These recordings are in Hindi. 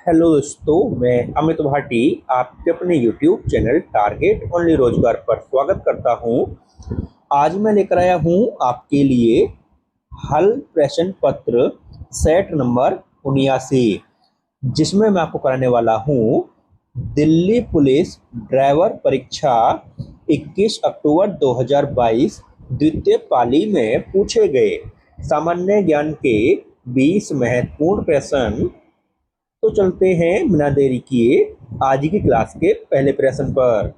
हेलो दोस्तों, मैं अमित भाटी आपके अपने यूट्यूब चैनल टारगेट ओनली रोजगार पर स्वागत करता हूं। आज मैं लेकर आया हूं आपके लिए हल प्रश्न पत्र सेट नंबर 79, जिसमें मैं आपको कराने वाला हूं दिल्ली पुलिस ड्राइवर परीक्षा 21 अक्टूबर 2022 द्वितीय पाली में पूछे गए सामान्य ज्ञान के 20 महत्वपूर्ण प्रश्न। तो चलते हैं बिना देरी किए आज की क्लास के पहले प्रश्न पर।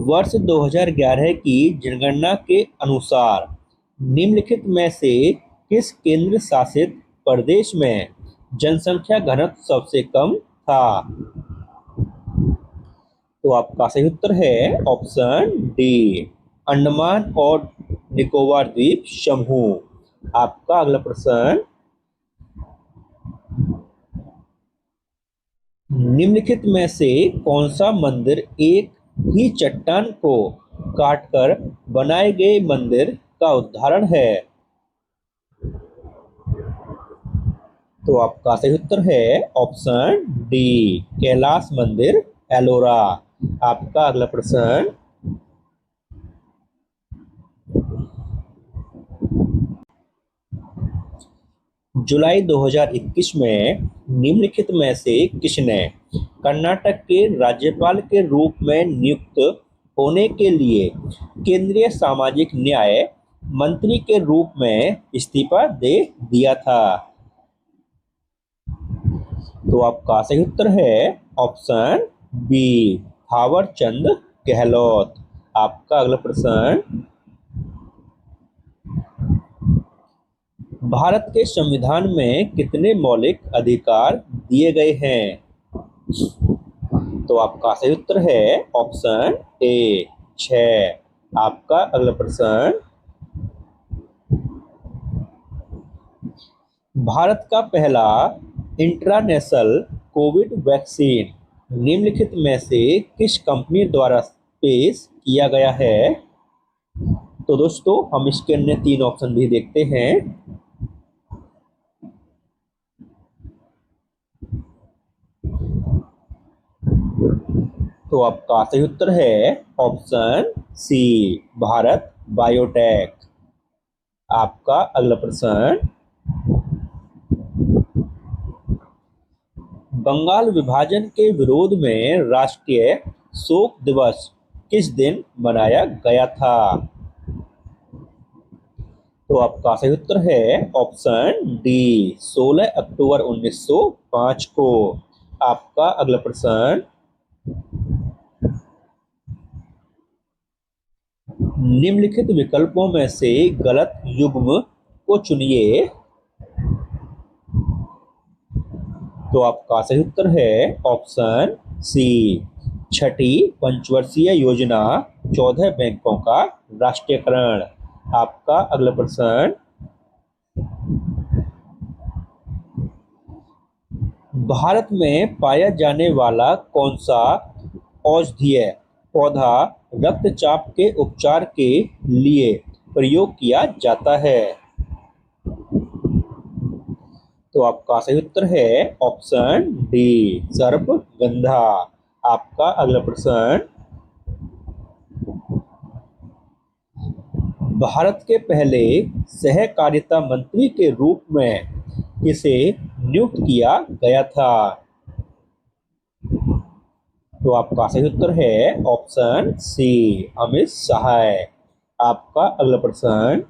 वर्ष 2011 की जनगणना के अनुसार निम्नलिखित में से किस केंद्र शासित प्रदेश में जनसंख्या घनत्व सबसे कम था? तो आपका सही उत्तर है ऑप्शन डी, अंडमान और निकोबार द्वीप समूह। आपका अगला प्रश्न, निम्नलिखित में से कौन सा मंदिर एक ही चट्टान को काटकर बनाए गए मंदिर का उदाहरण है? तो आपका सही उत्तर है ऑप्शन डी, कैलाश मंदिर एलोरा। आपका अगला प्रश्न, जुलाई 2021 में निम्नलिखित में से किसने कर्नाटक के राज्यपाल के रूप में नियुक्त होने के लिए केंद्रीय सामाजिक न्याय मंत्री के रूप में इस्तीफा दे दिया था? तो आपका सही उत्तर है ऑप्शन बी, थावर चंद गहलोत। आपका अगला प्रश्न, भारत के संविधान में कितने मौलिक अधिकार दिए गए हैं? तो आपका सही उत्तर है ऑप्शन ए, 6। आपका अगला प्रश्न, भारत का पहला इंट्रानेशनल कोविड वैक्सीन निम्नलिखित में से किस कंपनी द्वारा पेश किया गया है? तो दोस्तों हम इसके अन्य 3 ऑप्शन भी देखते हैं। तो आपका सही उत्तर है ऑप्शन सी, भारत बायोटेक। आपका अगला प्रश्न, बंगाल विभाजन के विरोध में राष्ट्रीय शोक दिवस किस दिन मनाया गया था? तो आपका सही उत्तर है ऑप्शन डी, 16 अक्टूबर 1905 को। आपका अगला प्रश्न, निम्नलिखित विकल्पों में से गलत युग्म को चुनिए। तो आपका सही उत्तर है ऑप्शन सी, छठी पंचवर्षीय योजना 14 बैंकों का राष्ट्रीयकरण। आपका अगला प्रश्न, भारत में पाया जाने वाला कौन सा औषधीय पौधा रक्तचाप के उपचार के लिए प्रयोग किया जाता है? तो आपका सही उत्तर है ऑप्शन डी, सर्पगंधा। आपका अगला प्रश्न, भारत के पहले सहकारिता मंत्री के रूप में किसे नियुक्त किया गया था? तो आपका सही उत्तर है ऑप्शन सी, अमित शाह। आपका अगला प्रश्न,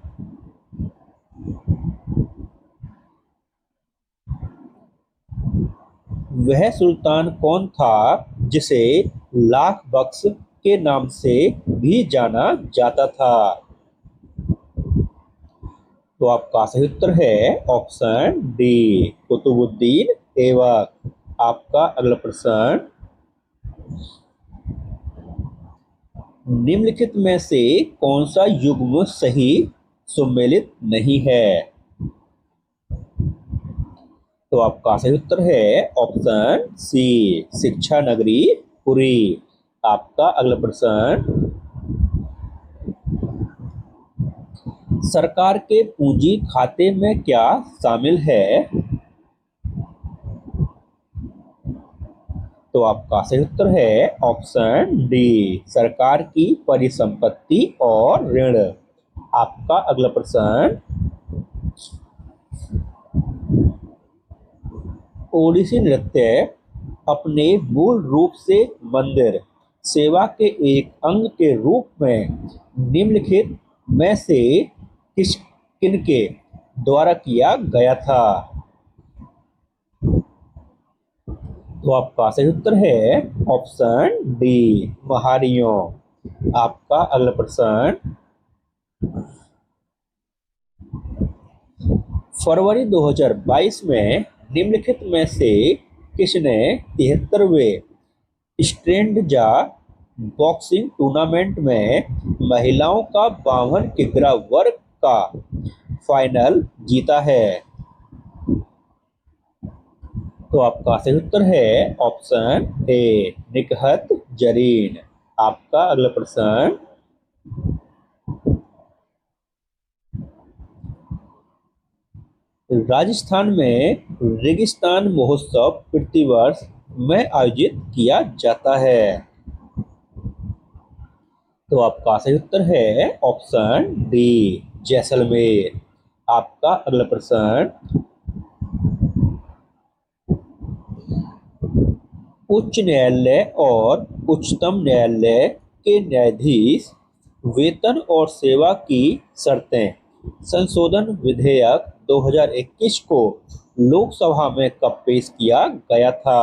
वह सुल्तान कौन था जिसे लाख बख्श के नाम से भी जाना जाता था? तो आपका सही उत्तर है ऑप्शन डी, कुतुबुद्दीन ऐबक। आपका अगला प्रश्न, निम्नलिखित में से कौन सा युग्म सही सम्मिलित नहीं है? तो आपका सही उत्तर है ऑप्शन सी, शिक्षा नगरी पुरी। आपका अगला प्रश्न, सरकार के पूंजी खाते में क्या शामिल है? तो आपका सही उत्तर है ऑप्शन डी, सरकार की परिसंपत्ति और ऋण। आपका अगला प्रश्न, ओडिसी नृत्य अपने मूल रूप से मंदिर सेवा के एक अंग के रूप में निम्नलिखित में से किनके द्वारा किया गया था? तो आपका सही उत्तर है ऑप्शन डी, महारियों। आपका अगला प्रश्न, फरवरी 2022 में निम्नलिखित में से किसने 73वें स्ट्रेंडजा बॉक्सिंग टूर्नामेंट में महिलाओं का 52 किग्रा वर्ग का फाइनल जीता है? तो आपका सही उत्तर है ऑप्शन ए, निकहत जरीन। आपका अगला प्रश्न, राजस्थान में रेगिस्तान महोत्सव प्रतिवर्ष में आयोजित किया जाता है? तो आपका सही उत्तर है ऑप्शन डी, जैसलमेर। आपका अगला प्रश्न, उच्च न्यायालय और उच्चतम न्यायालय के न्यायाधीश वेतन और सेवा की शर्तें संशोधन विधेयक 2021 को लोकसभा में कब पेश किया गया था?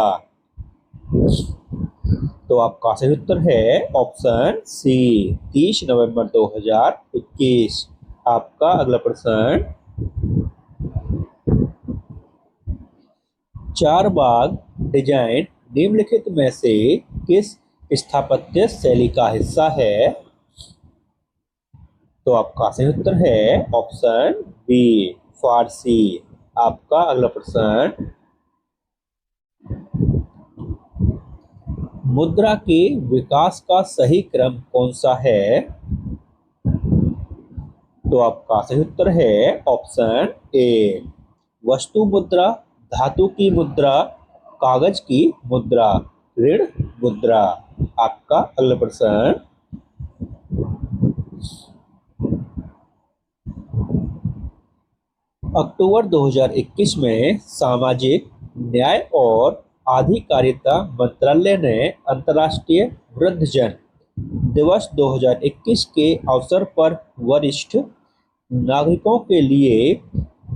तो आपका सही उत्तर है ऑप्शन सी, 30 नवंबर 2021। आपका अगला प्रश्न, चारबाग डिजाइन निम्नलिखित में से किस स्थापत्य शैली का हिस्सा है? तो आपका सही उत्तर है ऑप्शन बी, फारसी। आपका अगला प्रश्न, मुद्रा के विकास का सही क्रम कौन सा है? तो आपका सही उत्तर है ऑप्शन ए, वस्तु मुद्रा, धातु की मुद्रा, कागज की मुद्रा, ऋण मुद्रा। आपका अगला प्रश्न, अक्टूबर 2021 में सामाजिक न्याय और आधिकारिता मंत्रालय ने अंतर्राष्ट्रीय वृद्धजन दिवस 2021 के अवसर पर वरिष्ठ नागरिकों के लिए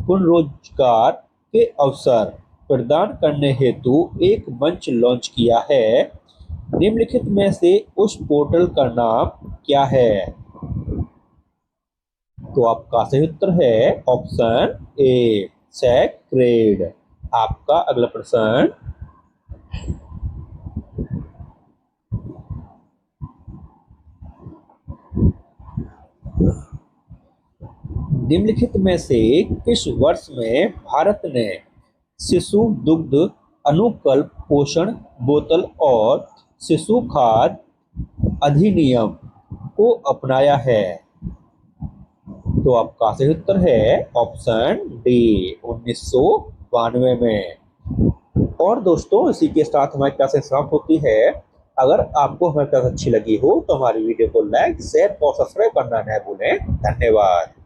पुनरोजगार के अवसर प्रदान करने हेतु एक मंच लॉन्च किया है। निम्नलिखित में से उस पोर्टल का नाम क्या है? तो आपका सही उत्तर है ऑप्शन ए, सेक्रेड। आपका अगला प्रश्न, निम्नलिखित में से किस वर्ष में भारत ने शिशु दुग्ध अनुकल्प पोषण बोतल और शिशु खाद्य अधिनियम को अपनाया है? तो आपका सही उत्तर है ऑप्शन डी, 1992 में। और दोस्तों, इसी के साथ हमारी क्लासेस समाप्त होती है। अगर आपको हमारी क्लास अच्छी लगी हो तो हमारी वीडियो को लाइक, शेयर और सब्सक्राइब करना न भूलें। धन्यवाद।